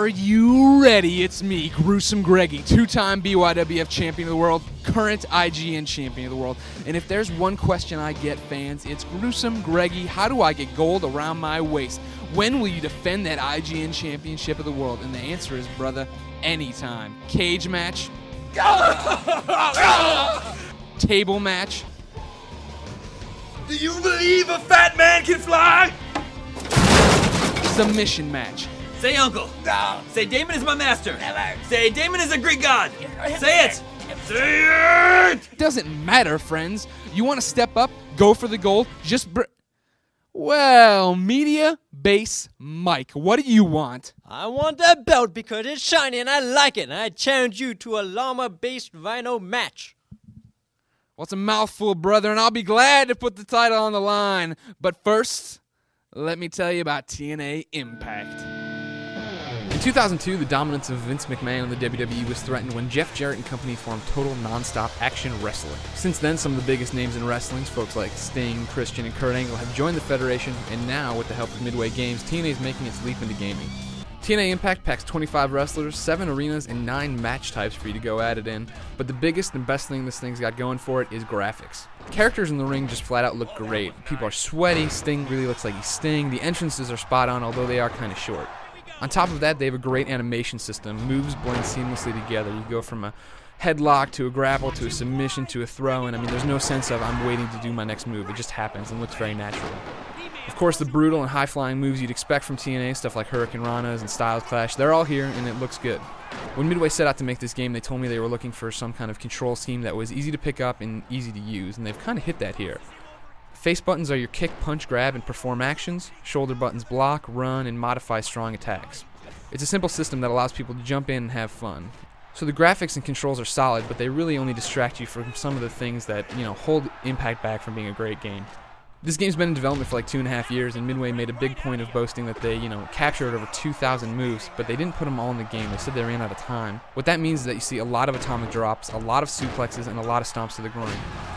Are you ready? It's me, Gruesome Greggy, two-time BYWF champion of the world, current IGN champion of the world. And if there's one question I get, fans, it's Gruesome Greggy, how do I get gold around my waist? When will you defend that IGN championship of the world? And the answer is, brother, anytime. Cage match. Table match. Do you believe a fat man can fly? Submission match. Say uncle. No. Say Damon is my master. Never. Say Damon is a Greek god. Say it. Say it. Doesn't matter, friends. You want to step up, go for the gold, well, Media Base Mike, what do you want? I want that belt because it's shiny and I like it, and I challenge you to a llama-based rhino match. Well, it's a mouthful, brother, and I'll be glad to put the title on the line. But first, let me tell you about TNA Impact. In 2002, the dominance of Vince McMahon in the WWE was threatened when Jeff Jarrett and company formed Total Nonstop Action Wrestling. Since then, some of the biggest names in wrestling, folks like Sting, Christian, and Kurt Angle, have joined the Federation, and now, with the help of Midway Games, TNA is making its leap into gaming. TNA Impact packs 25 wrestlers, 7 arenas, and 9 match types for you to go at it in, but the biggest and best thing this thing's got going for it is graphics. Characters in the ring just flat out look great. People are sweaty, Sting really looks like he's Sting, the entrances are spot on, although they are kind of short. On top of that, they have a great animation system. Moves blend seamlessly together. You go from a headlock to a grapple to a submission to a throw, and I mean, there's no sense of I'm waiting to do my next move. It just happens and looks very natural. Of course, the brutal and high-flying moves you'd expect from TNA, stuff like Hurricane Ranas and Styles Clash, they're all here, and it looks good. When Midway set out to make this game, they told me they were looking for some kind of control scheme that was easy to pick up and easy to use, and they've kind of hit that here. Face buttons are your kick, punch, grab, and perform actions. Shoulder buttons block, run, and modify strong attacks. It's a simple system that allows people to jump in and have fun. So the graphics and controls are solid, but they really only distract you from some of the things that, hold Impact back from being a great game. This game's been in development for like 2.5 years, and Midway made a big point of boasting that they, captured over 2,000 moves, but they didn't put them all in the game. They said they ran out of time. What that means is that you see a lot of atomic drops, a lot of suplexes, and a lot of stomps to the groin.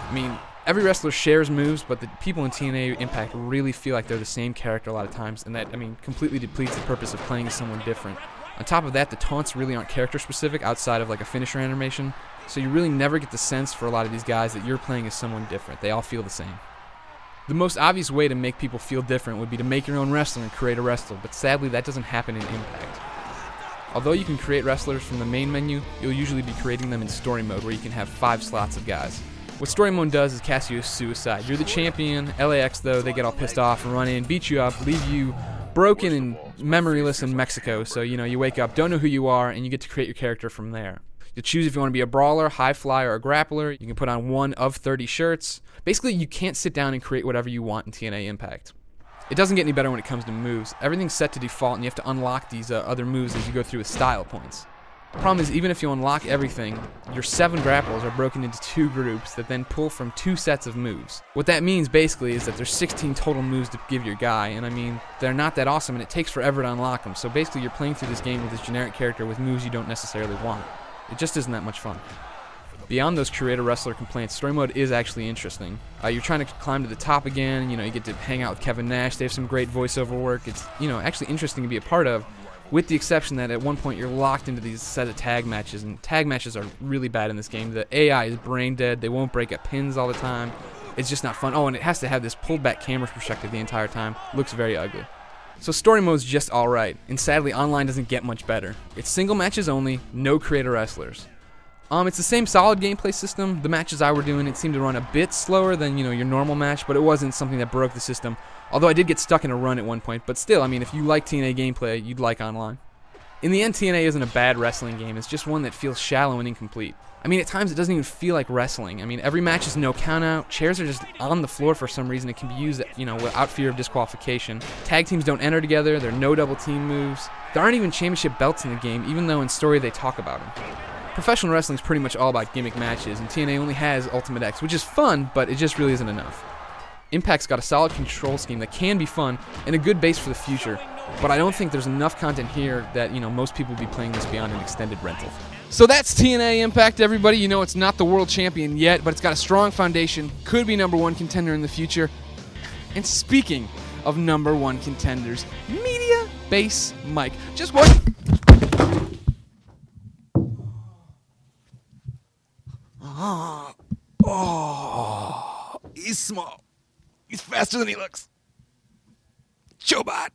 I mean, every wrestler shares moves, but the people in TNA Impact really feel like they're the same character a lot of times, and that, completely depletes the purpose of playing as someone different. On top of that, the taunts really aren't character-specific outside of like a finisher animation, so you really never get the sense for a lot of these guys that you're playing as someone different. They all feel the same. The most obvious way to make people feel different would be to make your own wrestler and create a wrestler, but sadly that doesn't happen in Impact. Although you can create wrestlers from the main menu, you'll usually be creating them in story mode where you can have 5 slots of guys. What story mode does is cast you as suicide. You're the champion. LAX, though, they get all pissed off and run in, beat you up, leave you broken and memoryless in Mexico. So, you wake up, don't know who you are, and you get to create your character from there. You'll choose if you want to be a brawler, high flyer, or a grappler. You can put on 1 of 30 shirts. Basically, you can't sit down and create whatever you want in TNA Impact. It doesn't get any better when it comes to moves. Everything's set to default, and you have to unlock these other moves as you go through with style points. The problem is, even if you unlock everything, your 7 grapples are broken into 2 groups that then pull from 2 sets of moves. What that means, basically, is that there's 16 total moves to give your guy, and they're not that awesome, and it takes forever to unlock them. So basically, you're playing through this game with this generic character with moves you don't necessarily want. It just isn't that much fun. Beyond those creator-wrestler complaints, story mode is actually interesting. You're trying to climb to the top again, you get to hang out with Kevin Nash, they have some great voiceover work. It's, actually interesting to be a part of, with the exception that at one point you're locked into these set of tag matches, and tag matches are really bad in this game. The AI is brain dead, they won't break up pins all the time. It's just not fun. Oh, and it has to have this pulled back camera perspective the entire time. Looks very ugly. So story mode's just alright, and sadly online doesn't get much better. It's single matches only, no creator wrestlers. It's the same solid gameplay system. The matches I were doing, it seemed to run a bit slower than, your normal match, but it wasn't something that broke the system. Although I did get stuck in a run at one point, but still, if you like TNA gameplay, you'd like online. In the end, TNA isn't a bad wrestling game, it's just one that feels shallow and incomplete. At times it doesn't even feel like wrestling. Every match is no countout, chairs are just on the floor for some reason, it can be used, without fear of disqualification. Tag teams don't enter together, there are no double team moves. There aren't even championship belts in the game, even though in story they talk about them. Professional wrestling is pretty much all about gimmick matches, and TNA only has Ultimate X, which is fun, but it just really isn't enough. Impact's got a solid control scheme that can be fun, and a good base for the future, but I don't think there's enough content here that, most people will be playing this beyond an extended rental. So that's TNA Impact, everybody. It's not the world champion yet, but it's got a strong foundation, could be #1 contender in the future. And speaking of #1 contenders, Media Base Mike, just what? Oh, he's small. He's faster than he looks. Chobot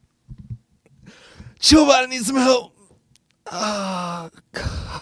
needs some help. Oh, God.